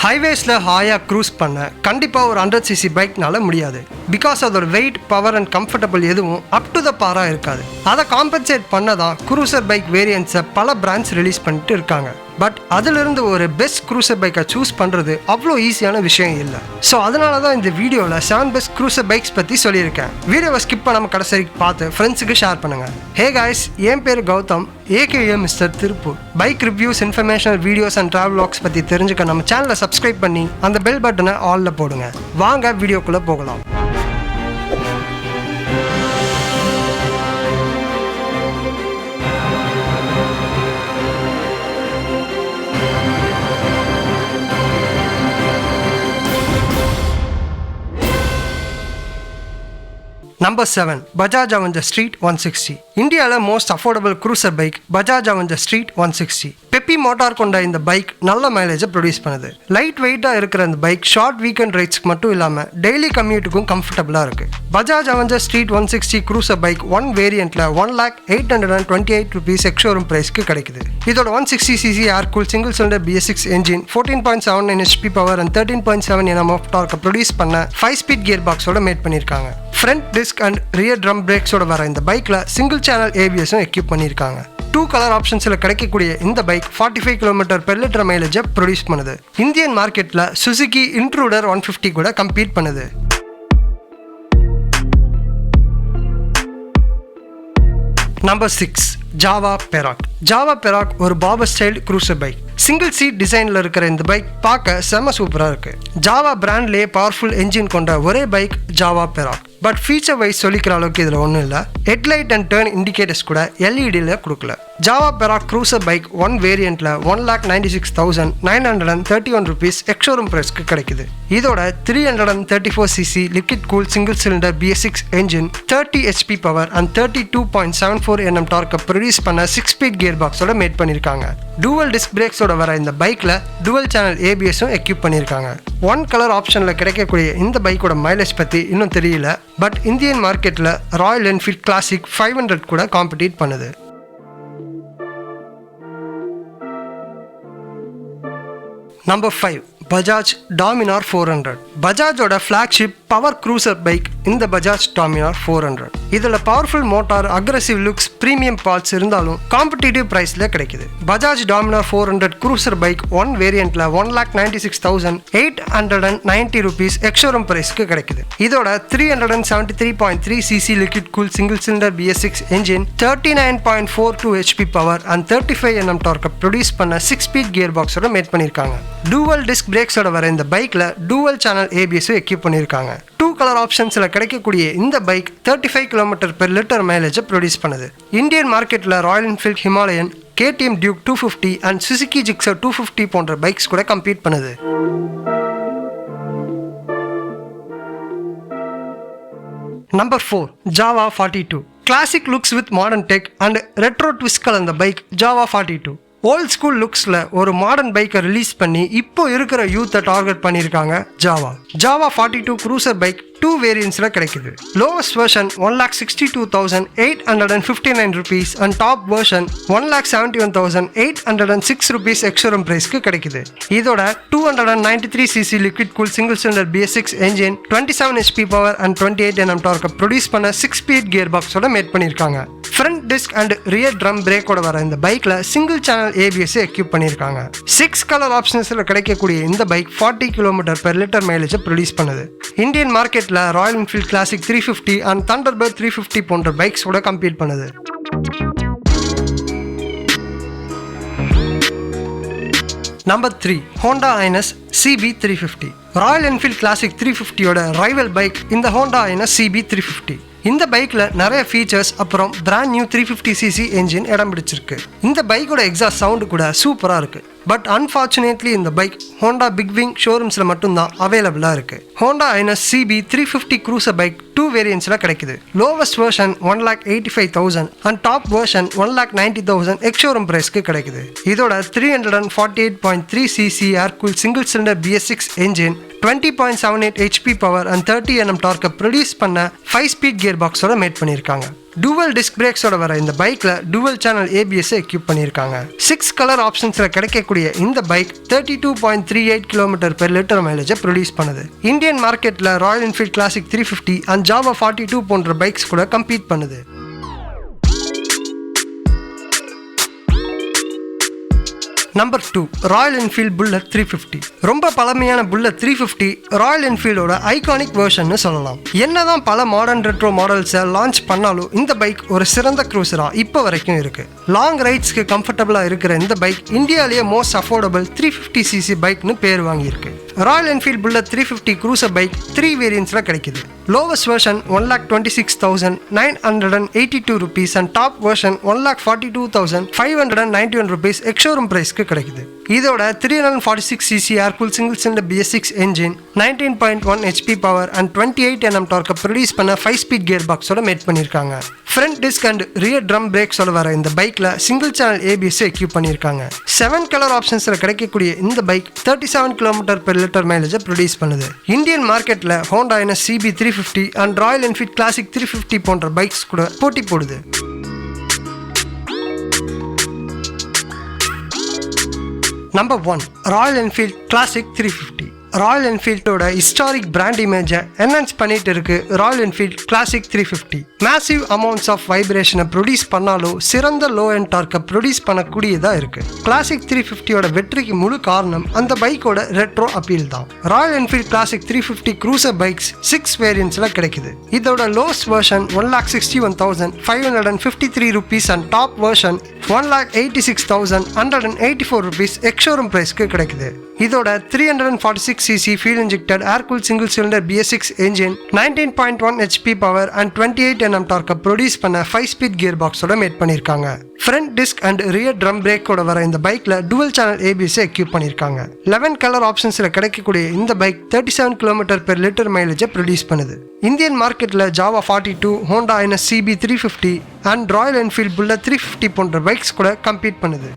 ஹைவேஸில் ஹாயாக cruise பண்ண கண்டிப்பாக ஒரு 100cc பைக்னால முடியாது. பிகாஸ் அதோட வெயிட், பவர் அண்ட் கம்ஃபர்டபுள் எதுவும் அப் டு த பாராக இருக்காது. அதை காம்பன்சேட் பண்ண தான் க்ரூசர் பைக் வேரியன்ட்ஸை பல பிராண்ட்ஸ் ரிலீஸ் பண்ணிட்டு இருக்காங்க. பட் அதிலிருந்து ஒரு பெஸ்ட் க்ரூசர் பைக்கை சூஸ் பண்ணுறது அவ்வளோ ஈஸியான விஷயம் இல்லை. ஸோ அதனால தான் இந்த வீடியோவில் 7 பெஸ்ட் க்ரூசர் பைக்ஸ் பற்றி சொல்லியிருக்கேன். வீடியோவை ஸ்கிப் பண்ணாமல் கடைசி பார்த்து ஃப்ரெண்ட்ஸுக்கு ஷேர் பண்ணுங்கள். ஹே காய்ஸ், என் பேர் Gautham, aka mister Tiruppur. Bike reviews, informational videos and travel vlogs பற்றி தெரிஞ்சுக்க நம்ம சேனலை சப்ஸ்கிரைப் பண்ணி அந்த பெல் பட்டனை ஆலில் போடுங்க. வாங்க வீடியோக்குள்ளே போகலாம். Number 7. Bajaj Aveneger Street 160. இந்தியாவில் most affordable cruiser bike Bajaj Aveneger Street 160. Peppy motor கொண்ட இந்த பைக் நல்ல மைலேஜை ப்ரொடியூஸ் பண்ணுது. லைட் வெயிட்டாக இருக்கிற இந்த பைக் ஷார்ட் வீக்கெண்ட் ரைட்ஸ்க்கு மட்டும் இல்லாமல் டெய்லி கம்யூட்டுக்கும் கம்ஃபர்டபுளாக இருக்குது. Bajaj Aveneger Street 160 cruiser bike 1 வேரியண்ட்டில் 1,0828 rupees எக்ஸ்-ஷோரூம் ப்ரைஸ்க்கு கிடைக்குது. இதோட 160cc air cool single cylinder BS6 engine 14.79 HP power and 13.7 Nm of டார்க்கை ப்ரொடியூஸ் பண்ண 5-ஸ்பீட் கியர் பாக்ஸோட மேட் பண்ணியிருக்காங்க. Front disc and rear drum பிரேக்ஸோட வர இந்த பைக்கில் சிங்கிள் சேனல் ABS-ம் எக்யூப் பண்ணியிருக்காங்க. 2 கலர் ஆப்ஷன்ஸில் கிடைக்கக்கூடிய இந்த பைக் 45 km/லிட்டர் மைலேஜை ப்ரொடியூஸ் பண்ணுது. இந்தியன் மார்க்கெட்டில் சுசுகி இன்ட்ரூடர் 150 கூட கம்பீட் பண்ணுது. Number 6. Jawa Perak. Jawa Perak ஒரு bobber style cruiser bike. Single seat டிசைனில் இருக்கிற இந்த பைக் பார்க்க செம சூப்பராக இருக்குது. ஜாவா பிராண்ட்லேயே பவர்ஃபுல் என்ஜின் கொண்ட ஒரே bike Jawa Perak. But feature wise சொல்லிக்கிற அளவுக்கு இதில் ஒன்றும் இல்லை. ஹெட்லைட் அண்ட் டர்ன் இண்டிகேட்டர்ஸ் கூட LED-ல கொடுக்கல. Jawa Perak க்ரூசர் பைக் 1 வேரியண்ட்டில் 1,96,931 rupees எக்ஸ்-ஷோரூம் ப்ரைஸ்க்கு கிடைக்குது. இதோட 334cc liquid cool single cylinder BS6 engine 30 HP power and 32.74 Nm டார்க்கை ப்ரொடியூஸ் பண்ண 6-ஸ்பீட் கியர் பாக்ஸோட மேட் பண்ணியிருக்காங்க. டூவல் டிஸ்க் பிரேக்ஸோட வர இந்த பைக்கில் டுவல் சேனல் ABS-ம் எக்யூப் பண்ணியிருக்காங்க. 1 கலர் ஆப்ஷனில் கிடைக்கக்கூடிய இந்த பைக்கோட மைலேஜ் பற்றி இன்னும் தெரியல. பட் இந்தியன் மார்க்கெட்டில் ராயல் என்ஃபீல்ட் கிளாசிக் 500 கூட காம்பீட் பண்ணுது. Number 5. Bajaj Dominor 400. பஜாஜோட ஃப்ளாக்ஷிப் பவர் க்ரூசர் பைக் இந்த Bajaj Dominor 400. இதில் powerful motor, aggressive looks, premium parts இருந்தாலும் காம்படிட்டிவ் ப்ரைஸில் கிடைக்குது. Bajaj Dominor 400 க்ரூசர் பைக் 1 வேரியண்ட்டில் 1,96,890 rupees எக்ஸ்-ஷோரூம் ப்ரைஸ்க்கு கிடைக்குது. இதோட 373.3cc liquid cool single cylinder BS6 engine 39.42 HP power and 35 Nm டார்க்கை ப்ரொடியூஸ் பண்ண 6-ஸ்பீட் கியர் பாக்ஸோட மேட் பண்ணியிருக்காங்க. டூவல் டிஸ்க் பிரேக்ஸோட வர இந்த பைக்கில் டூவல் சேனல் ABS-ம் எக்யூப் பண்ணியிருக்காங்க. 2 கலர் ஆப்ஷன்ஸில் கிடைக்கக்கூடிய இந்த பைக் 35 km/லிட்டர் மைலேஜை ப்ரொடியூஸ் பண்ணுது. இந்தியன் மார்க்கெட்டில் Royal Enfield Himalayan, KTM Duke 250 and Suzuki Gixxer 250 போன்ற பைக்ஸ் கூட கம்பீட் பண்ணுது. Number 4. Jawa 42. Classic looks with modern tech and retro twist கலந்த பைக் Jawa 42. ஓல்ட் ஸ்கூல் லுக்ஸில் ஒரு மாடர்ன் பைக்கை ரிலீஸ் பண்ணி இப்போ இருக்கிற யூத்தை டார்கெட் பண்ணியிருக்காங்க Jawa 42 க்ரூசர் பைக் 2 வேரியன்ட்ஸில் கிடைக்குது. Lowest version 1,62,859 rupees and top version 1,71,806 rupees ex showroom ப்ரைஸ்க்கு கிடைக்குது. இதோட 293cc liquid cool single cylinder BS6 engine 27 HP power and 28 Nm டார்க்கை ப்ரொடியூஸ் பண்ண 6-ஸ்பீட் கியர் பாக்ஸோட மேட் பண்ணியிருக்காங்க. Front disc and rear drum பிரேக்கோட வர இந்த பைக்கில் சிங்கிள் சேனல் ABS எக்யூப் பண்ணியிருக்காங்க. 6 கலர் ஆப்ஷன்ஸில் கிடைக்கக்கூடிய இந்த பைக் 40 km/லிட்டர் மைலேஜை ப்ரொடியூஸ் பண்ணுது. இந்தியன் மார்க்கெட்டில் Royal Enfield Classic 350 and Thunderbird 350 போன்ற பைக்ஸோட கம்பீட் பண்ணுது. Number 3. Honda Highness CB 350. Royal Enfield Classic 350யோட ரைவல் பைக் இந்த Honda Highness CB 350. இந்த பைக்கில் நிறைய ஃபீச்சர்ஸ் அப்புறம் பிராண்ட் நியூ 350cc என்ஜின் இடம் பிடிச்சிருக்கு. இந்த பைக்கோட எக்ஸாஸ்ட் சவுண்டு கூட சூப்பராக இருக்குது. பட் அன்ஃபார்ச்சுனேட்லி இந்த பைக் ஹோண்டா பிக் விங் ஷோரூம்ஸில் மட்டும்தான் அவைலபிளாக இருக்குது. Honda Highness CB 350 cruiser bike 2 வேரியன்ட்ஸில் கிடைக்குது. Lowest version 1,85,000 and top version 1,90,000 ex showroom ப்ரைஸ்க்கு கிடைக்குது. இதோட 348.3cc air cool single cylinder BS6 engine 20.78 HP power and 30 Nm டார்க்கை ப்ரொடியூஸ் பண்ண 5-ஸ்பீட் கியர் பாக்ஸோட மேட் பண்ணியிருக்காங்க. டூவல் டிஸ்க் பிரேக்ஸோட வர இந்த பைக்ல டூவல் சேனல் ABS எக்யூப் பண்ணியிருக்காங்க. 6 கலர் ஆப்ஷன்ஸ்ல கிடைக்கக்கூடிய இந்த பைக் 32.38 km/லிட்டர் மைலேஜை ப்ரொடியூஸ் பண்ணுது. இந்தியன் மார்க்கெட்ல Royal Enfield Classic 350 and Java 42 போன்ற பைக்ஸ் கூட கம்பீட் பண்ணுது. Number 2 Royal Enfield Bullet 350. ரொம்ப பழமையான புல்லட் 350 ராயல் என்ஃபீல்டோட ஐகானிக் வெர்ஷன்னு சொல்லலாம். என்னதான் பல மாடர்ன் ரெட்ரோ மாடல்ஸை லான்ச் பண்ணாலும் இந்த பைக் ஒரு சிறந்த க்ரூசரா இப்போ வரைக்கும் இருக்கு. லாங் ரைட்ஸ்க்கு கம்ஃபர்டபுளா இருக்கிற இந்த பைக் இந்தியாலேயே மோஸ்ட் அஃபோர்டபுள் 350cc பைக்னு பேர் வாங்கியிருக்கு. Royal Enfield Bullet 350 cruiser bike 3 வேரியன்ட்ஸ்ல கிடைக்குது. Lowest version 1,26,982 rupees and top version 1,42,591 rupees ex showroom பிரைஸ்க்கு கிடைக்குது. இதோட 346cc air cool single cylinder BS6 engine 19.1 HP power and 28 Nm டார்க்கை ப்ரொடியூஸ் பண்ண 5-ஸ்பீட் கியர் பாக்ஸோட மேட் பண்ணியிருக்காங்க. Front disc and rear drum பிரேக்ஸோட வர இந்த பைக்ல சிங்கிள் சேனல் ABS எக்யூப் பண்ணியிருக்காங்க. 7 கலர் ஆப்ஷன்ஸ்ல கிடைக்கக்கூடிய இந்த பைக் 37 km/லிட்டர் மைலேஜை ப்ரொடியூஸ் பண்ணுது. இந்தியன் மார்க்கெட்ல Honda Highness CB 350 and Royal Enfield Classic 350 போன்ற பைக்ஸ் கூட போட்டி போடுது. Number 1 Royal Enfield Classic 350. Royal என்ஃபீல்டோட ஹிஸ்டாரிக் பிராண்ட் இமேஜை என்ஹான்ஸ் பண்ணிட்டு இருக்கு Royal Enfield Classic 350. Massive amounts of வைப்ரேஷனை ப்ரொடியூஸ் பண்ணாலும் சிறந்த லோ அண்ட் டார்க்கை ப்ரொடியூஸ் பண்ணக்கூடியதா இருக்கு. கிளாசிக் 350யோட வெற்றிக்கு முழு காரணம் அந்த பைக்கோட ரெட்ரோ அப்பீல் தான். Royal Enfield Classic 350 cruiser bikes 6 வேரியன்ட்ஸ்ல கிடைக்குது. இதோட lowest version 1,61,553 rupees and top version 1,86,184 rupees ex showroom பிரைஸ்க்கு கிடைக்குது. இதோட 346cc fuel injected air-cooled single cylinder BS6 engine 19.1 HP power and 28 Nm டார்க்கை ப்ரொடியூஸ் பண்ண 5-ஸ்பீட் கியர் பாக்ஸோட மேட் பண்ணியிருக்காங்க. Front disc and rear drum பிரேக்கோட வர இந்த பைக்ல டூவல் சேனல் ABS எக்யூப் பண்ணியிருக்காங்க. 11 கலர் ஆப்ஷன்ஸ்ல கிடைக்கக்கூடிய இந்த பைக் 37 km/லிட்டர் மைலேஜை ப்ரொடியூஸ் பண்ணுது. இந்தியன் மார்க்கெட்ல Java 42, Honda Highness CB 350 and Royal Enfield Bullet 350 போன்ற பைக்ஸ் கூட கம்பீட் பண்ணுது.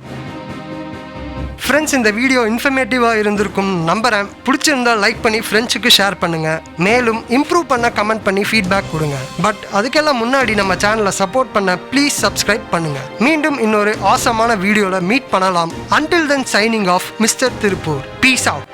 ஃப்ரெண்ட்ஸ், இந்த வீடியோ இன்ஃபர்மேட்டிவாக இருந்திருக்கும் நம்புறேன். பிடிச்சிருந்தா லைக் பண்ணி ஃப்ரெண்ட்ஸுக்கு ஷேர் பண்ணுங்க. மேலும் இம்ப்ரூவ் பண்ண கமெண்ட் பண்ணி ஃபீட்பேக் கொடுங்க. பட் அதுக்கெல்லாம் முன்னாடி நம்ம சேனலை சப்போர்ட் பண்ண ப்ளீஸ் சப்ஸ்கிரைப் பண்ணுங்க. மீண்டும் இன்னொரு ஆசமான வீடியோவில் மீட் பண்ணலாம். Until then signing off mister Tiruppur. Peace out.